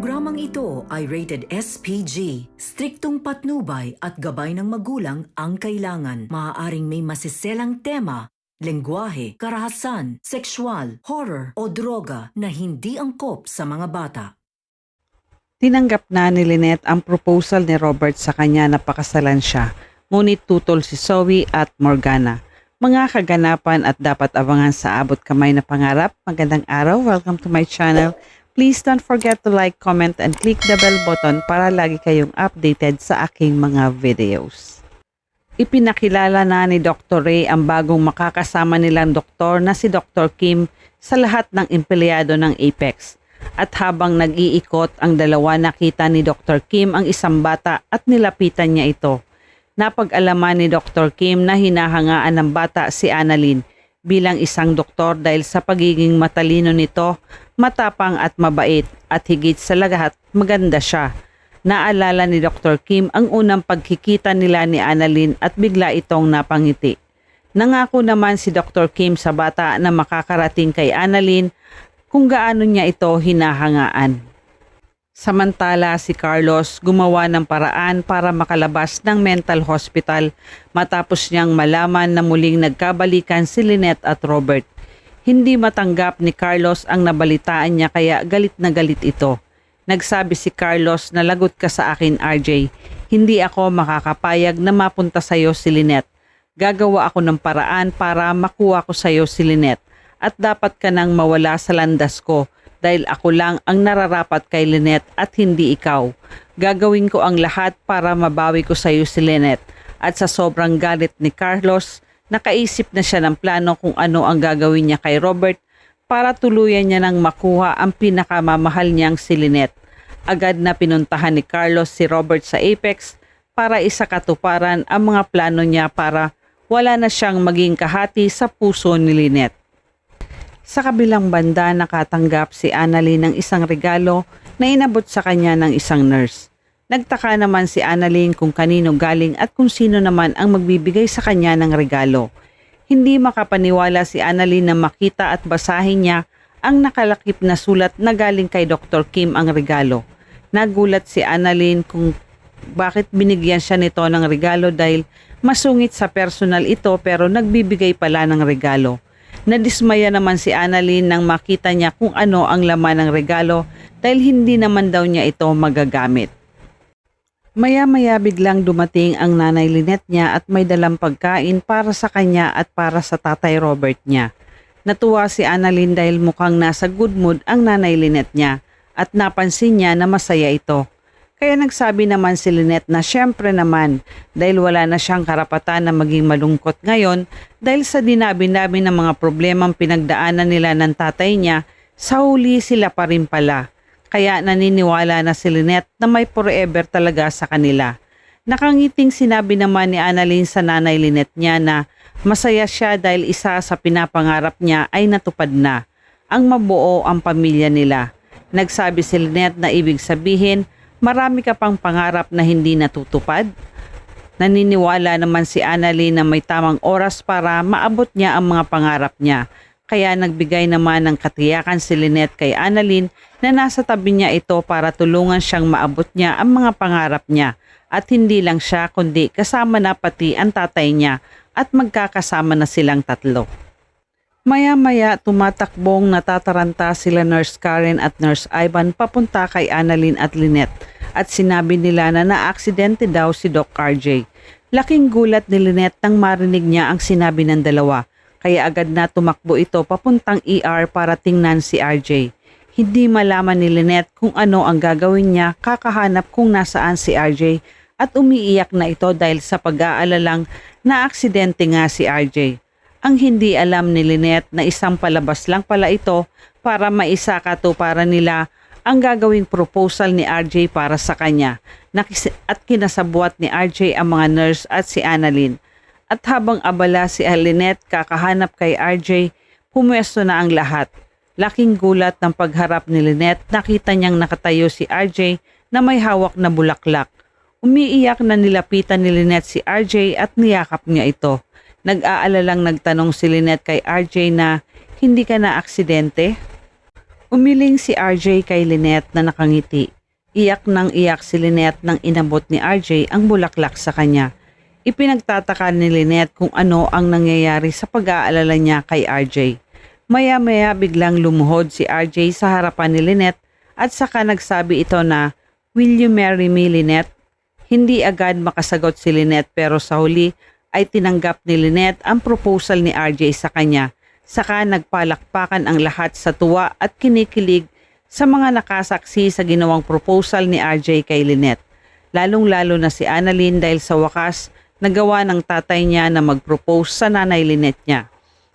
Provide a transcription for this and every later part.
Programang ito ay rated SPG. Striktong patnubay at gabay ng magulang ang kailangan. Maaaring may masiselang tema, lengguwahe, karahasan, sexual, horror o droga na hindi angkop sa mga bata. Tinanggap na ni Lynette ang proposal ni Robert sa kanya na pakasalan siya, ngunit tutol si Zoe at Morgana. Mga kaganapan at dapat abangan sa abot kamay na pangarap. Magandang araw, welcome to my channel. Please don't forget to like, comment, and click the bell button para lagi kayong updated sa aking mga videos. Ipinakilala na ni Dr. Ray ang bagong makakasama nilang doktor na si Dr. Kim sa lahat ng empleyado ng Apex. At habang nag-iikot ang dalawa, nakita ni Dr. Kim ang isang bata at nilapitan niya ito. Napag-alaman ni Dr. Kim na hinahangaan ng bata si Annalyn bilang isang doktor dahil sa pagiging matalino nito, matapang at mabait at higit sa lahat maganda siya. Naalala ni Dr. Kim ang unang pagkikita nila ni Annalyn at bigla itong napangiti. Nangako naman si Dr. Kim sa bata na makakarating kay Annalyn kung gaano niya ito hinahangaan. Samantala si Carlos gumawa ng paraan para makalabas ng mental hospital matapos niyang malaman na muling nagkabalikan si Lynette at Robert. Hindi matanggap ni Carlos ang nabalitaan niya kaya galit na galit ito. Nagsabi si Carlos na lagot ka sa akin RJ. Hindi ako makakapayag na mapunta sa iyo si Lynette. Gagawa ako ng paraan para makuha ko sa iyo si Lynette at dapat ka nang mawala sa landas ko dahil ako lang ang nararapat kay Lynette at hindi ikaw. Gagawin ko ang lahat para mabawi ko sa iyo si Lynette at sa sobrang galit ni Carlos, nakaisip na siya ng plano kung ano ang gagawin niya kay Robert para tuluyan niya nang makuha ang pinakamamahal niyang si Lynette. Agad na pinuntahan ni Carlos si Robert sa Apex para isakatuparan ang mga plano niya para wala na siyang maging kahati sa puso ni Lynette. Sa kabilang banda, nakatanggap si Annalyn ng isang regalo na inabot sa kanya ng isang nurse. Nagtaka naman si Annalyn kung kanino galing at kung sino naman ang magbibigay sa kanya ng regalo. Hindi makapaniwala si Annalyn na makita at basahin niya ang nakalakip na sulat na galing kay Dr. Kim ang regalo. Nagulat si Annalyn kung bakit binigyan siya nito ng regalo dahil masungit sa personal ito pero nagbibigay pala ng regalo. Nadismaya naman si Annalyn nang makita niya kung ano ang laman ng regalo dahil hindi naman daw niya ito magagamit. Maya-maya biglang dumating ang nanay Lynette niya at may dalang pagkain para sa kanya at para sa tatay Robert niya. Natuwa si Annalyn dahil mukhang nasa good mood ang nanay Lynette niya at napansin niya na masaya ito. Kaya nagsabi naman si Lynette na syempre naman dahil wala na siyang karapatan na maging malungkot ngayon dahil sa dinabi-dabi ng mga problemang pinagdaanan nila ng tatay niya, sa huli sila pa rin pala. Kaya naniniwala na si Lynette na may forever talaga sa kanila. Nakangiting sinabi naman ni Annalyn sa nanay Lynette niya na masaya siya dahil isa sa pinapangarap niya ay natupad na. Ang mabuo ang pamilya nila. Nagsabi si Lynette na ibig sabihin, marami ka pang pangarap na hindi natutupad? Naniniwala naman si Annalyn na may tamang oras para maabot niya ang mga pangarap niya. Kaya nagbigay naman ng katiyakan si Lynette kay Annalyn na nasa tabi niya ito para tulungan siyang maabot niya ang mga pangarap niya. At hindi lang siya kundi kasama na pati ang tatay niya at magkakasama na silang tatlo. Maya-maya tumatakbong natataranta sila Nurse Karen at Nurse Ivan papunta kay Annalyn at Lynette at sinabi nila na naaksidente daw si Doc RJ. Laking gulat ni Lynette nang marinig niya ang sinabi ng dalawa kaya agad na tumakbo ito papuntang ER para tingnan si RJ. Hindi malaman ni Lynette kung ano ang gagawin niya kakahanap kung nasaan si RJ at umiiyak na ito dahil sa pag-aalalang naaksidente nga si RJ. Ang hindi alam ni Lynette na isang palabas lang pala ito para maisakatuparan nila ang gagawing proposal ni RJ para sa kanya at kinasabwat ni RJ ang mga nurse at si Annalyn. At habang abala si Lynette kakahanap kay RJ, pumwesto na ang lahat. Laking gulat ng pagharap ni Lynette, nakita niyang nakatayo si RJ na may hawak na bulaklak. Umiiyak na nilapitan ni Lynette si RJ at niyakap niya ito. Nag-aalalang nagtanong si Lynette kay RJ na, hindi ka na aksidente? Umiling si RJ kay Lynette na nakangiti. Iyak nang iyak si Lynette nang inabot ni RJ ang bulaklak sa kanya. Ipinagtataka ni Lynette kung ano ang nangyayari sa pag-aalala niya kay RJ. Maya-maya biglang lumuhod si RJ sa harapan ni Lynette at saka nagsabi ito na, "Will you marry me, Lynette?" Hindi agad makasagot si Lynette pero sa huli ay tinanggap ni Lynette ang proposal ni RJ sa kanya. Saka nagpalakpakan ang lahat sa tuwa at kinikilig sa mga nakasaksi sa ginawang proposal ni RJ kay Lynette. Lalong-lalo na si Annalyn dahil sa wakas nagawa ng tatay niya na mag-propose sa nanay Lynette niya.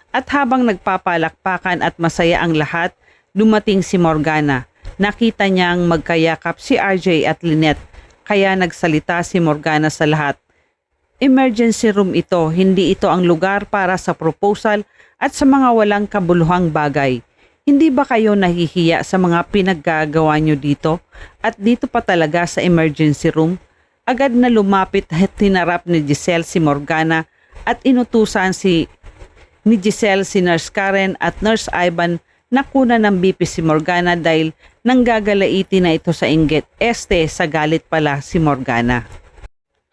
At habang nagpapalakpakan at masaya ang lahat, dumating si Morgana. Nakita niyang magkayakap si RJ at Lynette, kaya nagsalita si Morgana sa lahat. Emergency room ito, hindi ito ang lugar para sa proposal at sa mga walang kabuluhang bagay. Hindi ba kayo nahihiya sa mga pinaggagawa nyo dito? At dito pa talaga sa emergency room? Agad na lumapit at tinarap ni Giselle si Morgana at inutusan ni Giselle si Nurse Karen at Nurse Ivan na kunan ng BP si Morgana dahil nanggagalaiti na ito sa inggit. Sa galit pala si Morgana.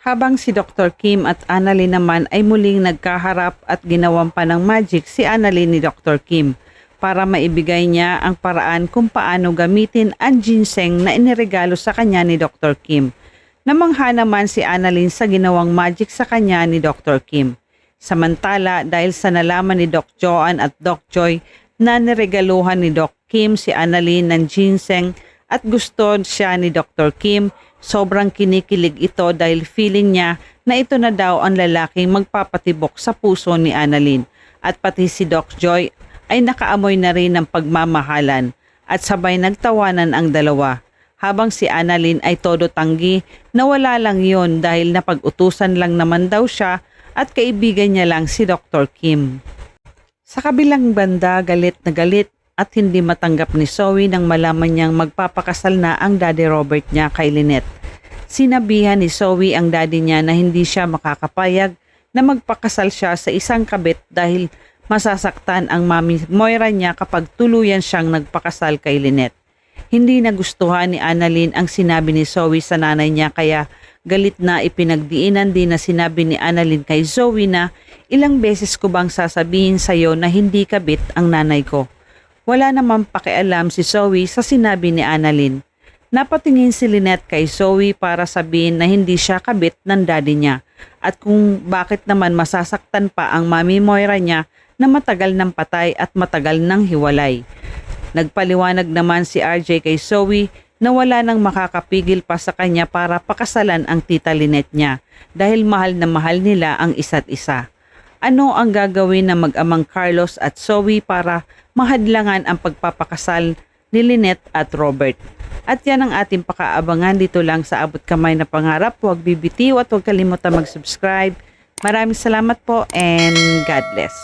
Habang si Dr. Kim at Annalyn naman ay muling nagkaharap at ginawan pa ng magic si Annalyn ni Dr. Kim para maibigay niya ang paraan kung paano gamitin ang ginseng na iniregalo sa kanya ni Dr. Kim. Namangha naman si Annalyn sa ginawang magic sa kanya ni Dr. Kim. Samantala dahil sa nalaman ni Doc Joanne at Doc Joy na niregaluhan ni Doc Kim si Annalyn ng ginseng at gusto siya ni Dr. Kim, sobrang kinikilig ito dahil feeling niya na ito na daw ang lalaking magpapatibok sa puso ni Annalyn at pati si Doc Joy ay nakaamoy na rin ng pagmamahalan at sabay nagtawanan ang dalawa. Habang si Annalyn ay todo tanggi na wala lang yon dahil napag-utusan lang naman daw siya at kaibigan niya lang si Dr. Kim. Sa kabilang banda, galit na galit at hindi matanggap ni Zoe nang malaman niyang magpapakasal na ang Daddy Robert niya kay Lynette. Sinabihan ni Zoe ang daddy niya na hindi siya makakapayag na magpakasal siya sa isang kabit dahil masasaktan ang mami Moira niya kapag tuluyan siyang nagpakasal kay Lynette. Hindi nagustuhan ni Annalyn ang sinabi ni Zoe sa nanay niya kaya galit na ipinagdiinan din na sinabi ni Annalyn kay Zoe na ilang beses ko bang sasabihin sa'yo na hindi kabit ang nanay ko. Wala namang pakialam si Zoe sa sinabi ni Annalyn. Napatingin si Lynette kay Zoe para sabihin na hindi siya kabit ng daddy niya at kung bakit naman masasaktan pa ang mami Moira niya na matagal ng patay at matagal ng hiwalay. Nagpaliwanag naman si RJ kay Zoe na wala nang makakapigil pa sa kanya para pakasalan ang tita Lynette niya dahil mahal na mahal nila ang isa't isa. Ano ang gagawin ng mag-amang Carlos at Zoe para mahadlangan ang pagpapakasal ni Lynette at Robert? At yan ang ating pakaabangan dito lang sa Abot Kamay na Pangarap. Huwag bibitiw at huwag kalimutan mag-subscribe. Maraming salamat po and God bless.